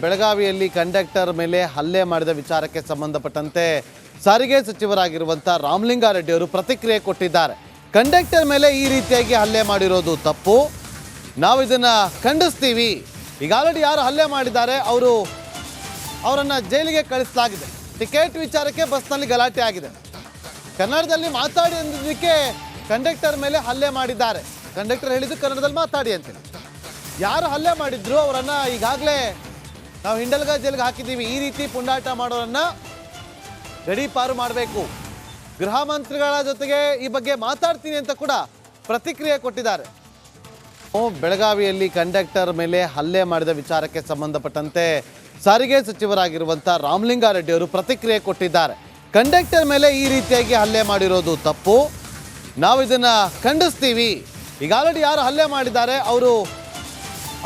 ಬೆಳಗಾವಿಯಲ್ಲಿ ಕಂಡಕ್ಟರ್ ಮೇಲೆ ಹಲ್ಲೆ ಮಾಡಿದ ವಿಚಾರಕ್ಕೆ ಸಂಬಂಧಪಟ್ಟಂತೆ ಸಾರಿಗೆ ಸಚಿವರಾಗಿರುವಂತ ರಾಮಲಿಂಗಾರೆಡ್ಡಿ ಅವರು ಪ್ರತಿಕ್ರಿಯೆ ಕೊಟ್ಟಿದ್ದಾರೆ. ಕಂಡಕ್ಟರ್ ಮೇಲೆ ಈ ರೀತಿಯಾಗಿ ಹಲ್ಲೆ ಮಾಡಿರೋದು ತಪ್ಪು, ನಾವು ಇದನ್ನ ಖಂಡಿಸ್ತೀವಿ. ಈಗ ಆಲ್ರೆಡಿ ಯಾರು ಹಲ್ಲೆ ಮಾಡಿದ್ದಾರೆ ಅವರನ್ನ ಜೈಲಿಗೆ ಕಳಿಸಲಾಗಿದೆ. ಟಿಕೆಟ್ ವಿಚಾರಕ್ಕೆ ಬಸ್ನಲ್ಲಿ ಗಲಾಟೆ ಆಗಿದೆ. ಕನ್ನಡದಲ್ಲಿ ಮಾತಾಡಿ ಅಂದಿದ್ದಕ್ಕೆ ಕಂಡಕ್ಟರ್ ಮೇಲೆ ಹಲ್ಲೆ ಮಾಡಿದ್ದಾರೆ. ಕಂಡಕ್ಟರ್ ಹೇಳಿದ್ದು ಕನ್ನಡದಲ್ಲಿ ಮಾತಾಡಿ ಅಂತೇಳಿ. ಯಾರು ಹಲ್ಲೆ ಮಾಡಿದ್ರು ಅವರನ್ನ ಈಗಾಗಲೇ ನಾವು ಹಿಂಡಲ್ಗ ಜೈಲಿಗೆ ಹಾಕಿದ್ದೀವಿ. ಈ ರೀತಿ ಪುಂಡಾಟ ಮಾಡೋರನ್ನ ಗಡೀಪಾರು ಮಾಡಬೇಕು. ಗೃಹ ಮಂತ್ರಿಗಳ ಜೊತೆಗೆ ಈ ಬಗ್ಗೆ ಮಾತಾಡ್ತೀನಿ ಅಂತ ಕೂಡ ಪ್ರತಿಕ್ರಿಯೆ ಕೊಟ್ಟಿದ್ದಾರೆ. ಬೆಳಗಾವಿಯಲ್ಲಿ ಕಂಡಕ್ಟರ್ ಮೇಲೆ ಹಲ್ಲೆ ಮಾಡಿದ ವಿಚಾರಕ್ಕೆ ಸಂಬಂಧಪಟ್ಟಂತೆ ಸಾರಿಗೆ ಸಚಿವರಾಗಿರುವಂತ ರಾಮಲಿಂಗಾರೆಡ್ಡಿ ಅವರು ಪ್ರತಿಕ್ರಿಯೆ ಕೊಟ್ಟಿದ್ದಾರೆ. ಕಂಡಕ್ಟರ್ ಮೇಲೆ ಈ ರೀತಿಯಾಗಿ ಹಲ್ಲೆ ಮಾಡಿರೋದು ತಪ್ಪು, ನಾವು ಇದನ್ನ ಖಂಡಿಸ್ತೀವಿ. ಈಗ ಆಲ್ರೆಡಿ ಯಾರು ಹಲ್ಲೆ ಮಾಡಿದ್ದಾರೆ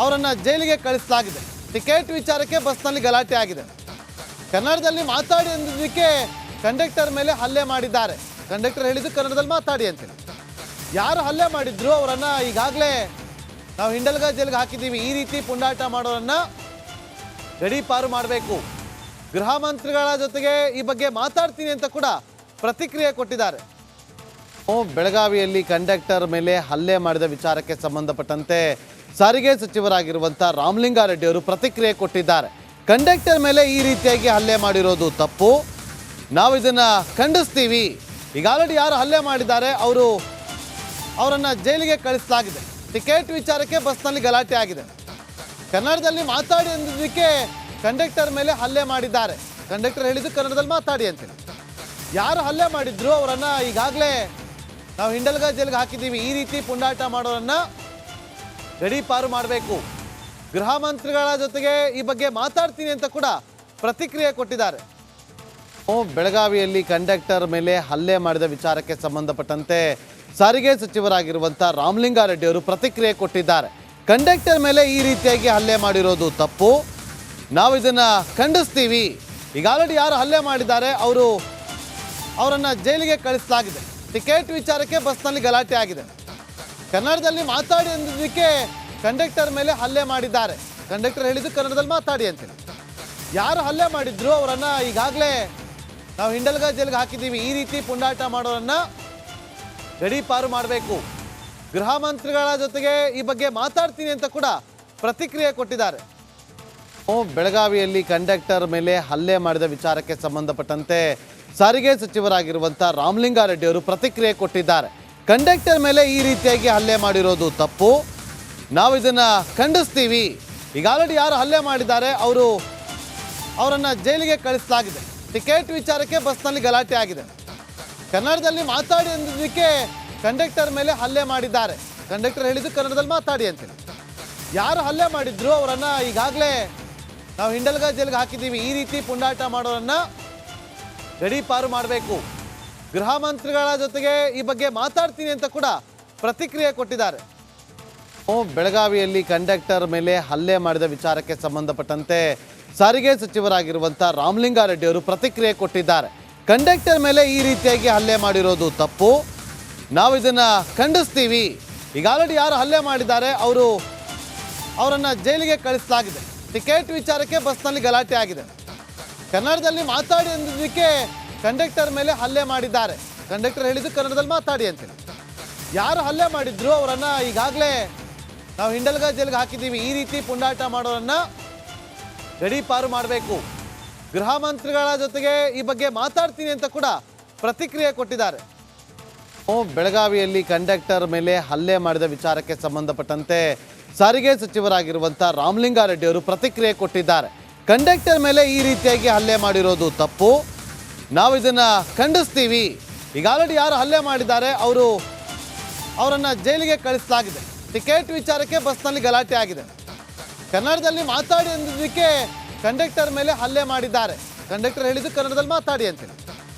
ಅವರನ್ನ ಜೈಲಿಗೆ ಕಳಿಸಲಾಗಿದೆ. ಟಿಕೆಟ್ ವಿಚಾರಕ್ಕೆ ಬಸ್ನಲ್ಲಿ ಗಲಾಟೆ ಆಗಿದೆ. ಕನ್ನಡದಲ್ಲಿ ಮಾತಾಡಿ ಅಂದಿದ್ದಕ್ಕೆ ಕಂಡಕ್ಟರ್ ಮೇಲೆ ಹಲ್ಲೆ ಮಾಡಿದ್ದಾರೆ. ಕಂಡಕ್ಟರ್ ಹೇಳಿದ್ದು ಕನ್ನಡದಲ್ಲಿ ಮಾತಾಡಿ ಅಂತೇಳಿ. ಯಾರು ಹಲ್ಲೆ ಮಾಡಿದ್ರು ಅವರನ್ನ ಈಗಾಗಲೇ ನಾವು ಹಿಂಡಲ್ಗ ಜೈಲಿಗೆ ಹಾಕಿದ್ದೀವಿ. ಈ ರೀತಿ ಪುಂಡಾಟ ಮಾಡೋರನ್ನ ಗಡೀಪಾರು ಮಾಡಬೇಕು. ಗೃಹ ಮಂತ್ರಿಗಳ ಜೊತೆಗೆ ಈ ಬಗ್ಗೆ ಮಾತಾಡ್ತೀನಿ ಅಂತ ಕೂಡ ಪ್ರತಿಕ್ರಿಯೆ ಕೊಟ್ಟಿದ್ದಾರೆ. ಬೆಳಗಾವಿಯಲ್ಲಿ ಕಂಡಕ್ಟರ್ ಮೇಲೆ ಹಲ್ಲೆ ಮಾಡಿದ ವಿಚಾರಕ್ಕೆ ಸಂಬಂಧಪಟ್ಟಂತೆ ಸಾರಿಗೆ ಸಚಿವರಾಗಿರುವಂತ ರಾಮಲಿಂಗಾರೆಡ್ಡಿ ಅವರು ಪ್ರತಿಕ್ರಿಯೆ ಕೊಟ್ಟಿದ್ದಾರೆ. ಕಂಡಕ್ಟರ್ ಮೇಲೆ ಈ ರೀತಿಯಾಗಿ ಹಲ್ಲೆ ಮಾಡಿರೋದು ತಪ್ಪು, ನಾವು ಇದನ್ನ ಖಂಡಿಸ್ತೀವಿ. ಈಗ ಆಲ್ರೆಡಿ ಯಾರು ಹಲ್ಲೆ ಮಾಡಿದ್ದಾರೆ ಅವರನ್ನ ಜೈಲಿಗೆ ಕಳಿಸಲಾಗಿದೆ. ಟಿಕೆಟ್ ವಿಚಾರಕ್ಕೆ ಬಸ್ನಲ್ಲಿ ಗಲಾಟೆ ಆಗಿದೆ. ಕನ್ನಡದಲ್ಲಿ ಮಾತಾಡಿ ಅಂದಿದ್ದಕ್ಕೆ ಕಂಡಕ್ಟರ್ ಮೇಲೆ ಹಲ್ಲೆ ಮಾಡಿದ್ದಾರೆ. ಕಂಡಕ್ಟರ್ ಹೇಳಿದ್ದು ಕನ್ನಡದಲ್ಲಿ ಮಾತಾಡಿ ಅಂತೇಳಿ. ಯಾರು ಹಲ್ಲೆ ಮಾಡಿದ್ರು ಅವರನ್ನ ಈಗಾಗಲೇ ನಾವು ಹಿಂಡಲ್ಗ ಜೈಲಿಗೆ ಹಾಕಿದ್ದೀವಿ. ಈ ರೀತಿ ಪುಂಡಾಟ ಮಾಡೋರನ್ನ ಗಡೀಪಾರು ಮಾಡಬೇಕು. ಗೃಹ ಮಂತ್ರಿಗಳ ಜೊತೆಗೆ ಈ ಬಗ್ಗೆ ಮಾತಾಡ್ತೀನಿ ಅಂತ ಕೂಡ ಪ್ರತಿಕ್ರಿಯೆ ಕೊಟ್ಟಿದ್ದಾರೆ. ಬೆಳಗಾವಿಯಲ್ಲಿ ಕಂಡಕ್ಟರ್ ಮೇಲೆ ಹಲ್ಲೆ ಮಾಡಿದ ವಿಚಾರಕ್ಕೆ ಸಂಬಂಧಪಟ್ಟಂತೆ ಸಾರಿಗೆ ಸಚಿವರಾಗಿರುವಂತ ರಾಮಲಿಂಗಾರೆಡ್ಡಿ ಅವರು ಪ್ರತಿಕ್ರಿಯೆ ಕೊಟ್ಟಿದ್ದಾರೆ. ಕಂಡಕ್ಟರ್ ಮೇಲೆ ಈ ರೀತಿಯಾಗಿ ಹಲ್ಲೆ ಮಾಡಿರೋದು ತಪ್ಪು, ನಾವು ಇದನ್ನ ಖಂಡಿಸ್ತೀವಿ. ಈಗ ಆಲ್ರೆಡಿ ಯಾರು ಹಲ್ಲೆ ಮಾಡಿದ್ದಾರೆ ಅವರನ್ನ ಜೈಲಿಗೆ ಕಳಿಸಲಾಗಿದೆ. ಟಿಕೆಟ್ ವಿಚಾರಕ್ಕೆ ಬಸ್ನಲ್ಲಿ ಗಲಾಟೆ ಆಗಿದೆ. ಕನ್ನಡದಲ್ಲಿ ಮಾತಾಡಿ ಅಂದಿದ್ದಕ್ಕೆ ಕಂಡಕ್ಟರ್ ಮೇಲೆ ಹಲ್ಲೆ ಮಾಡಿದ್ದಾರೆ. ಕಂಡಕ್ಟರ್ ಹೇಳಿದ್ದು ಕನ್ನಡದಲ್ಲಿ ಮಾತಾಡಿ ಅಂತೇಳಿ. ಯಾರು ಹಲ್ಲೆ ಮಾಡಿದ್ರು ಅವರನ್ನ ಈಗಾಗಲೇ ನಾವು ಹಿಂಡಲ್ಗ ಜೈಲಿಗೆ ಹಾಕಿದ್ದೀವಿ. ಈ ರೀತಿ ಪುಂಡಾಟ ಮಾಡೋರನ್ನ ಗಡೀಪಾರು ಮಾಡಬೇಕು. ಗೃಹ ಮಂತ್ರಿಗಳ ಜೊತೆಗೆ ಈ ಬಗ್ಗೆ ಮಾತಾಡ್ತೀನಿ ಅಂತ ಕೂಡ ಪ್ರತಿಕ್ರಿಯೆ ಕೊಟ್ಟಿದ್ದಾರೆ. ಬೆಳಗಾವಿಯಲ್ಲಿ ಕಂಡಕ್ಟರ್ ಮೇಲೆ ಹಲ್ಲೆ ಮಾಡಿದ ವಿಚಾರಕ್ಕೆ ಸಂಬಂಧಪಟ್ಟಂತೆ ಸಾರಿಗೆ ಸಚಿವರಾಗಿರುವಂತ ರಾಮಲಿಂಗಾರೆಡ್ಡಿ ಅವರು ಪ್ರತಿಕ್ರಿಯೆ ಕೊಟ್ಟಿದ್ದಾರೆ. ಕಂಡಕ್ಟರ್ ಮೇಲೆ ಈ ರೀತಿಯಾಗಿ ಹಲ್ಲೆ ಮಾಡಿರೋದು ತಪ್ಪು, ನಾವು ಇದನ್ನ ಖಂಡಿಸ್ತೀವಿ. ಈಗ ಆಲ್ರೆಡಿ ಯಾರು ಹಲ್ಲೆ ಮಾಡಿದ್ದಾರೆ ಅವರನ್ನ ಜೈಲಿಗೆ ಕಳಿಸಲಾಗಿದೆ. ಟಿಕೆಟ್ ವಿಚಾರಕ್ಕೆ ಬಸ್ನಲ್ಲಿ ಗಲಾಟೆ ಆಗಿದೆ. ಕನ್ನಡದಲ್ಲಿ ಮಾತಾಡಿ ಅಂದಿದ್ದಕ್ಕೆ ಕಂಡಕ್ಟರ್ ಮೇಲೆ ಹಲ್ಲೆ ಮಾಡಿದ್ದಾರೆ. ಕಂಡಕ್ಟರ್ ಹೇಳಿದ್ದು ಕನ್ನಡದಲ್ಲಿ ಮಾತಾಡಿ ಅಂತೇಳಿ. ಯಾರು ಹಲ್ಲೆ ಮಾಡಿದ್ರು ಅವರನ್ನ ಈಗಾಗಲೇ ನಾವು ಹಿಂಡಲ್ಗ ಜೈಲಿಗೆ ಹಾಕಿದ್ದೀವಿ. ಈ ರೀತಿ ಪುಂಡಾಟ ಮಾಡೋರನ್ನ ಗಡೀಪಾರು ಮಾಡಬೇಕು. ಗೃಹ ಮಂತ್ರಿಗಳ ಜೊತೆಗೆ ಈ ಬಗ್ಗೆ ಮಾತಾಡ್ತೀನಿ ಅಂತ ಕೂಡ ಪ್ರತಿಕ್ರಿಯೆ ಕೊಟ್ಟಿದ್ದಾರೆ. ಬೆಳಗಾವಿಯಲ್ಲಿ ಕಂಡಕ್ಟರ್ ಮೇಲೆ ಹಲ್ಲೆ ಮಾಡಿದ ವಿಚಾರಕ್ಕೆ ಸಂಬಂಧಪಟ್ಟಂತೆ ಸಾರಿಗೆ ಸಚಿವರಾಗಿರುವಂತ ರಾಮಲಿಂಗಾರೆಡ್ಡಿ ಅವರು ಪ್ರತಿಕ್ರಿಯೆ ಕೊಟ್ಟಿದ್ದಾರೆ. ಕಂಡಕ್ಟರ್ ಮೇಲೆ ಈ ರೀತಿಯಾಗಿ ಹಲ್ಲೆ ಮಾಡಿರೋದು ತಪ್ಪು, ನಾವು ಇದನ್ನ ಖಂಡಿಸ್ತೀವಿ. ಈಗ ಆಲ್ರೆಡಿ ಯಾರು ಹಲ್ಲೆ ಮಾಡಿದ್ದಾರೆ ಅವರನ್ನ ಜೈಲಿಗೆ ಕಳಿಸಲಾಗಿದೆ. ಟಿಕೆಟ್ ವಿಚಾರಕ್ಕೆ ಬಸ್ನಲ್ಲಿ ಗಲಾಟೆ ಆಗಿದೆ. ಕನ್ನಡದಲ್ಲಿ ಮಾತಾಡಿ ಅಂದಿದ್ದಕ್ಕೆ ಕಂಡಕ್ಟರ್ ಮೇಲೆ ಹಲ್ಲೆ ಮಾಡಿದ್ದಾರೆ. ಕಂಡಕ್ಟರ್ ಹೇಳಿದ್ದು ಕನ್ನಡದಲ್ಲಿ ಮಾತಾಡಿ ಅಂತೇಳಿ. ಯಾರು ಹಲ್ಲೆ ಮಾಡಿದ್ರು ಅವರನ್ನ ಈಗಾಗಲೇ ನಾವು ಹಿಂಡಲ್ಗ ಜೈಲಿಗೆ ಹಾಕಿದ್ದೀವಿ. ಈ ರೀತಿ ಪುಂಡಾಟ ಮಾಡೋರನ್ನ ಗಡೀಪಾರು ಮಾಡಬೇಕು. ಗೃಹ ಮಂತ್ರಿಗಳ ಜೊತೆಗೆ ಈ ಬಗ್ಗೆ ಮಾತಾಡ್ತೀನಿ ಅಂತ ಕೂಡ ಪ್ರತಿಕ್ರಿಯೆ ಕೊಟ್ಟಿದ್ದಾರೆ. ಬೆಳಗಾವಿಯಲ್ಲಿ ಕಂಡಕ್ಟರ್ ಮೇಲೆ ಹಲ್ಲೆ ಮಾಡಿದ ವಿಚಾರಕ್ಕೆ ಸಂಬಂಧಪಟ್ಟಂತೆ ಸಾರಿಗೆ ಸಚಿವರಾಗಿರುವಂತ ರಾಮಲಿಂಗಾರೆಡ್ಡಿ ಅವರು ಪ್ರತಿಕ್ರಿಯೆ ಕೊಟ್ಟಿದ್ದಾರೆ. ಕಂಡಕ್ಟರ್ ಮೇಲೆ ಈ ರೀತಿಯಾಗಿ ಹಲ್ಲೆ ಮಾಡಿರೋದು ತಪ್ಪು, ನಾವು ಇದನ್ನ ಖಂಡಿಸ್ತೀವಿ. ಈಗ ಆಲ್ರೆಡಿ ಯಾರು ಹಲ್ಲೆ ಮಾಡಿದ್ದಾರೆ ಅವರನ್ನ ಜೈಲಿಗೆ ಕಳಿಸಲಾಗಿದೆ. ಟಿಕೆಟ್ ವಿಚಾರಕ್ಕೆ ಬಸ್ನಲ್ಲಿ ಗಲಾಟೆ ಆಗಿದೆ. ಕನ್ನಡದಲ್ಲಿ ಮಾತಾಡಿ ಅಂದಿದ್ದಕ್ಕೆ ಕಂಡಕ್ಟರ್ ಮೇಲೆ ಹಲ್ಲೆ ಮಾಡಿದ್ದಾರೆ. ಕಂಡಕ್ಟರ್ ಹೇಳಿದ್ದು ಕನ್ನಡದಲ್ಲಿ ಮಾತಾಡಿ ಅಂತೇಳಿ.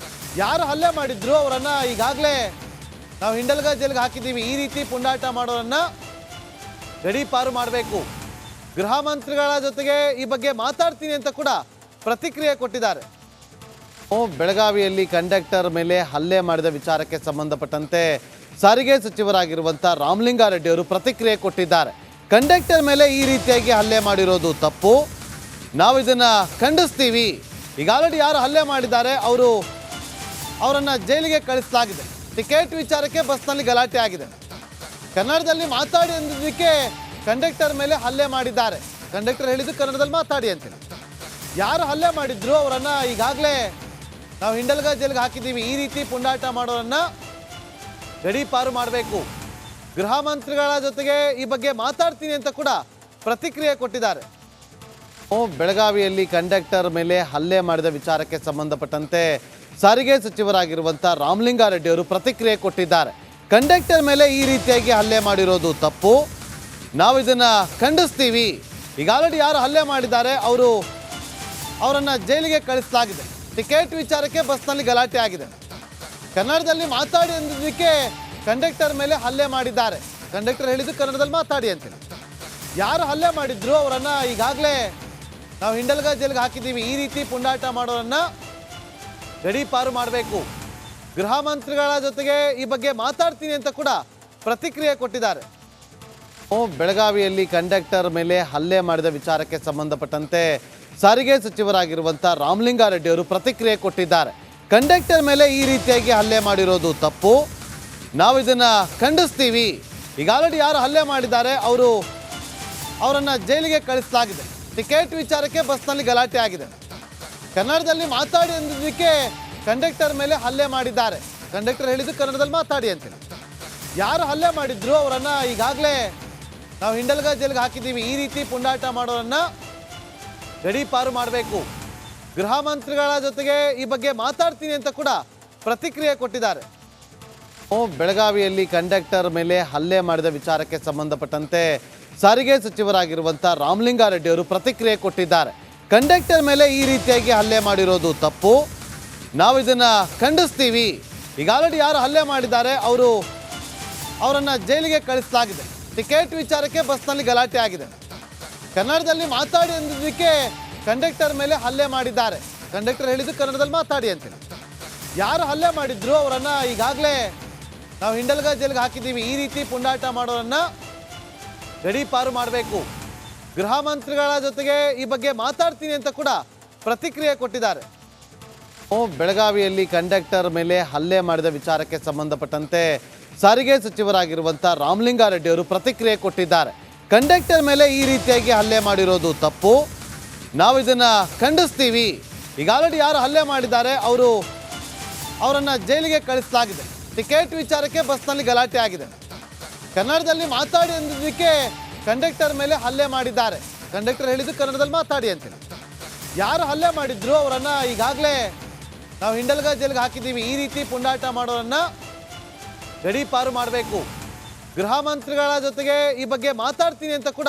ಯಾರು ಹಲ್ಲೆ ಮಾಡಿದ್ರು ಅವರನ್ನ ಈಗಾಗಲೇ ನಾವು ಹಿಂಡಲ್ಗ ಜೈಲಿಗೆ ಹಾಕಿದ್ದೀವಿ. ಈ ರೀತಿ ಪುಂಡಾಟ ಮಾಡೋರನ್ನ ಗಡೀಪಾರು ಮಾಡಬೇಕು. ಗೃಹ ಮಂತ್ರಿಗಳ ಜೊತೆಗೆ ಈ ಬಗ್ಗೆ ಮಾತಾಡ್ತೀನಿ ಅಂತ ಕೂಡ ಪ್ರತಿಕ್ರಿಯೆ ಕೊಟ್ಟಿದ್ದಾರೆ. ಬೆಳಗಾವಿಯಲ್ಲಿ ಕಂಡಕ್ಟರ್ ಮೇಲೆ ಹಲ್ಲೆ ಮಾಡಿದ ವಿಚಾರಕ್ಕೆ ಸಂಬಂಧಪಟ್ಟಂತೆ ಸಾರಿಗೆ ಸಚಿವರಾಗಿರುವಂತ ರಾಮಲಿಂಗಾರೆಡ್ಡಿ ಅವರು ಪ್ರತಿಕ್ರಿಯೆ ಕೊಟ್ಟಿದ್ದಾರೆ. ಕಂಡಕ್ಟರ್ ಮೇಲೆ ಈ ರೀತಿಯಾಗಿ ಹಲ್ಲೆ ಮಾಡಿರೋದು ತಪ್ಪು, ನಾವು ಇದನ್ನ ಖಂಡಿಸ್ತೀವಿ. ಈಗ ಆಲ್ರೆಡಿ ಯಾರು ಹಲ್ಲೆ ಮಾಡಿದ್ದಾರೆ ಅವರನ್ನು ಜೈಲಿಗೆ ಕಳಿಸಲಾಗಿದೆ. ಟಿಕೆಟ್ ವಿಚಾರಕ್ಕೆ ಬಸ್ನಲ್ಲಿ ಗಲಾಟೆ ಆಗಿದೆ. ಕನ್ನಡದಲ್ಲಿ ಮಾತಾಡಿ ಅಂದಿದ್ದಕ್ಕೆ ಕಂಡಕ್ಟರ್ ಮೇಲೆ ಹಲ್ಲೆ ಮಾಡಿದ್ದಾರೆ. ಕಂಡಕ್ಟರ್ ಹೇಳಿದ್ದು ಕನ್ನಡದಲ್ಲಿ ಮಾತಾಡಿ ಅಂತೇಳಿ. ಯಾರು ಹಲ್ಲೆ ಮಾಡಿದ್ರು ಅವರನ್ನು ಈಗಾಗಲೇ ನಾವು ಹಿಂಡಲ್ಗ ಜೈಲಿಗೆ ಹಾಕಿದ್ದೀವಿ. ಈ ರೀತಿ ಪುಂಡಾಟ ಮಾಡೋರನ್ನು ಗಡೀಪಾರು ಮಾಡಬೇಕು. ಗೃಹ ಮಂತ್ರಿಗಳ ಜೊತೆಗೆ ಈ ಬಗ್ಗೆ ಮಾತಾಡ್ತೀನಿ ಅಂತ ಕೂಡ ಪ್ರತಿಕ್ರಿಯೆ ಕೊಟ್ಟಿದ್ದಾರೆ. ಬೆಳಗಾವಿಯಲ್ಲಿ ಕಂಡಕ್ಟರ್ ಮೇಲೆ ಹಲ್ಲೆ ಮಾಡಿದ ವಿಚಾರಕ್ಕೆ ಸಂಬಂಧಪಟ್ಟಂತೆ ಸಾರಿಗೆ ಸಚಿವರಾಗಿರುವಂಥ ರಾಮಲಿಂಗಾರೆಡ್ಡಿ ಅವರು ಪ್ರತಿಕ್ರಿಯೆ ಕೊಟ್ಟಿದ್ದಾರೆ. ಕಂಡಕ್ಟರ್ ಮೇಲೆ ಈ ರೀತಿಯಾಗಿ ಹಲ್ಲೆ ಮಾಡಿರೋದು ತಪ್ಪು, ನಾವು ಇದನ್ನು ಖಂಡಿಸ್ತೀವಿ. ಈಗ ಆಲ್ರೆಡಿ ಯಾರು ಹಲ್ಲೆ ಮಾಡಿದ್ದಾರೆ ಅವರನ್ನು ಜೈಲಿಗೆ ಕಳಿಸಲಾಗಿದೆ. ಟಿಕೆಟ್ ವಿಚಾರಕ್ಕೆ ಬಸ್ನಲ್ಲಿ ಗಲಾಟೆ ಆಗಿದೆ. ಕನ್ನಡದಲ್ಲಿ ಮಾತಾಡಿ ಅಂದಿದ್ದಕ್ಕೆ ಕಂಡಕ್ಟರ್ ಮೇಲೆ ಹಲ್ಲೆ ಮಾಡಿದ್ದಾರೆ. ಕಂಡಕ್ಟರ್ ಹೇಳಿದ್ದು ಕನ್ನಡದಲ್ಲಿ ಮಾತಾಡಿ ಅಂತೇಳಿ. ಯಾರು ಹಲ್ಲೆ ಮಾಡಿದ್ರು ಅವರನ್ನು ಈಗಾಗಲೇ ನಾವು ಹಿಂಡಲ್ಗ ಜೈಲಿಗೆ ಹಾಕಿದ್ದೀವಿ. ಈ ರೀತಿ ಪುಂಡಾಟ ಮಾಡೋರನ್ನು ಗಡೀಪಾರು ಮಾಡಬೇಕು. ಗೃಹ ಮಂತ್ರಿಗಳ ಜೊತೆಗೆ ಈ ಬಗ್ಗೆ ಮಾತಾಡ್ತೀನಿ ಅಂತ ಕೂಡ ಪ್ರತಿಕ್ರಿಯೆ ಕೊಟ್ಟಿದ್ದಾರೆ. ಬೆಳಗಾವಿಯಲ್ಲಿ ಕಂಡಕ್ಟರ್ ಮೇಲೆ ಹಲ್ಲೆ ಮಾಡಿದ ವಿಚಾರಕ್ಕೆ ಸಂಬಂಧಪಟ್ಟಂತೆ ಸಾರಿಗೆ ಸಚಿವರಾಗಿರುವಂಥ ರಾಮಲಿಂಗಾರೆಡ್ಡಿ ಅವರು ಪ್ರತಿಕ್ರಿಯೆ ಕೊಟ್ಟಿದ್ದಾರೆ. ಕಂಡಕ್ಟರ್ ಮೇಲೆ ಈ ರೀತಿಯಾಗಿ ಹಲ್ಲೆ ಮಾಡಿರೋದು ತಪ್ಪು, ನಾವು ಇದನ್ನು ಖಂಡಿಸ್ತೀವಿ. ಈಗ ಆಲ್ರೆಡಿ ಯಾರು ಹಲ್ಲೆ ಮಾಡಿದ್ದಾರೆ ಅವರನ್ನು ಜೈಲಿಗೆ ಕಳಿಸಲಾಗಿದೆ. ಟಿಕೆಟ್ ವಿಚಾರಕ್ಕೆ ಬಸ್ನಲ್ಲಿ ಗಲಾಟೆ ಆಗಿದೆ. ಕನ್ನಡದಲ್ಲಿ ಮಾತಾಡಿ ಅಂದಿದ್ದಕ್ಕೆ ಕಂಡಕ್ಟರ್ ಮೇಲೆ ಹಲ್ಲೆ ಮಾಡಿದ್ದಾರೆ. ಕಂಡಕ್ಟರ್ ಹೇಳಿದ್ದು ಕನ್ನಡದಲ್ಲಿ ಮಾತಾಡಿ ಅಂತೇಳಿ. ಯಾರು ಹಲ್ಲೆ ಮಾಡಿದ್ರು ಅವರನ್ನು ಈಗಾಗಲೇ ನಾವು ಹಿಂಡಲ್ಗ ಜೈಲಿಗೆ ಹಾಕಿದ್ದೀವಿ. ಈ ರೀತಿ ಪುಂಡಾಟ ಮಾಡೋರನ್ನು ಗಡೀಪಾರು ಮಾಡಬೇಕು. ಗೃಹ ಮಂತ್ರಿಗಳ ಜೊತೆಗೆ ಈ ಬಗ್ಗೆ ಮಾತಾಡ್ತೀನಿ ಅಂತ ಕೂಡ ಪ್ರತಿಕ್ರಿಯೆ ಕೊಟ್ಟಿದ್ದಾರೆ. ಬೆಳಗಾವಿಯಲ್ಲಿ ಕಂಡಕ್ಟರ್ ಮೇಲೆ ಹಲ್ಲೆ ಮಾಡಿದ ವಿಚಾರಕ್ಕೆ ಸಂಬಂಧಪಟ್ಟಂತೆ ಸಾರಿಗೆ ಸಚಿವರಾಗಿರುವಂಥ ರಾಮಲಿಂಗಾರೆಡ್ಡಿ ಅವರು ಪ್ರತಿಕ್ರಿಯೆ ಕೊಟ್ಟಿದ್ದಾರೆ. ಕಂಡಕ್ಟರ್ ಮೇಲೆ ಈ ರೀತಿಯಾಗಿ ಹಲ್ಲೆ ಮಾಡಿರೋದು ತಪ್ಪು, ನಾವು ಇದನ್ನು ಖಂಡಿಸ್ತೀವಿ. ಈಗ ಆಲ್ರೆಡಿ ಯಾರು ಹಲ್ಲೆ ಮಾಡಿದ್ದಾರೆ ಅವರನ್ನು ಜೈಲಿಗೆ ಕಳಿಸಲಾಗಿದೆ. ಟಿಕೆಟ್ ವಿಚಾರಕ್ಕೆ ಬಸ್ನಲ್ಲಿ ಗಲಾಟೆ ಆಗಿದೆ. ಕನ್ನಡದಲ್ಲಿ ಮಾತಾಡಿ ಅಂದಿದ್ದಕ್ಕೆ ಕಂಡಕ್ಟರ್ ಮೇಲೆ ಹಲ್ಲೆ ಮಾಡಿದ್ದಾರೆ. ಕಂಡಕ್ಟರ್ ಹೇಳಿದ್ದು ಕನ್ನಡದಲ್ಲಿ ಮಾತಾಡಿ ಅಂತೇಳಿ. ಯಾರು ಹಲ್ಲೆ ಮಾಡಿದ್ರು ಅವರನ್ನು ಈಗಾಗಲೇ ನಾವು ಹಿಂಡಲ್ಗ ಜೈಲಿಗೆ ಹಾಕಿದ್ದೀವಿ. ಈ ರೀತಿ ಪುಂಡಾಟ ಮಾಡೋರನ್ನು ಗಡೀಪಾರು ಮಾಡಬೇಕು. ಗೃಹ ಮಂತ್ರಿಗಳ ಜೊತೆಗೆ ಈ ಬಗ್ಗೆ ಮಾತಾಡ್ತೀನಿ ಅಂತ ಕೂಡ ಪ್ರತಿಕ್ರಿಯೆ ಕೊಟ್ಟಿದ್ದಾರೆ. ಬೆಳಗಾವಿಯಲ್ಲಿ ಕಂಡಕ್ಟರ್ ಮೇಲೆ ಹಲ್ಲೆ ಮಾಡಿದ ವಿಚಾರಕ್ಕೆ ಸಂಬಂಧಪಟ್ಟಂತೆ ಸಾರಿಗೆ ಸಚಿವರಾಗಿರುವಂಥ ರಾಮಲಿಂಗಾರೆಡ್ಡಿ ಅವರು ಪ್ರತಿಕ್ರಿಯೆ ಕೊಟ್ಟಿದ್ದಾರೆ. ಕಂಡಕ್ಟರ್ ಮೇಲೆ ಈ ರೀತಿಯಾಗಿ ಹಲ್ಲೆ ಮಾಡಿರೋದು ತಪ್ಪು, ನಾವು ಇದನ್ನು ಖಂಡಿಸ್ತೀವಿ. ಈಗ ಆಲ್ರೆಡಿ ಯಾರು ಹಲ್ಲೆ ಮಾಡಿದ್ದಾರೆ ಅವರನ್ನು ಜೈಲಿಗೆ ಕಳಿಸಲಾಗಿದೆ. ಟಿಕೆಟ್ ವಿಚಾರಕ್ಕೆ ಬಸ್ನಲ್ಲಿ ಗಲಾಟೆ ಆಗಿದೆ. ಕನ್ನಡದಲ್ಲಿ ಮಾತಾಡಿ ಅಂದಿದ್ದಕ್ಕೆ ಕಂಡಕ್ಟರ್ ಮೇಲೆ ಹಲ್ಲೆ ಮಾಡಿದ್ದಾರೆ. ಕಂಡಕ್ಟರ್ ಹೇಳಿದ್ದು ಕನ್ನಡದಲ್ಲಿ ಮಾತಾಡಿ ಅಂತೇಳಿ. ಯಾರು ಹಲ್ಲೆ ಮಾಡಿದ್ರು ಅವರನ್ನು ಈಗಾಗಲೇ ನಾವು ಹಿಂಡಲ್ಗ ಜೈಲಿಗೆ ಹಾಕಿದ್ದೀವಿ. ಈ ರೀತಿ ಪುಂಡಾಟ ಮಾಡೋರನ್ನು ಗಡೀಪಾರು ಮಾಡಬೇಕು. ಗೃಹ ಮಂತ್ರಿಗಳ ಜೊತೆಗೆ ಈ ಬಗ್ಗೆ ಮಾತಾಡ್ತೀನಿ ಅಂತ ಕೂಡ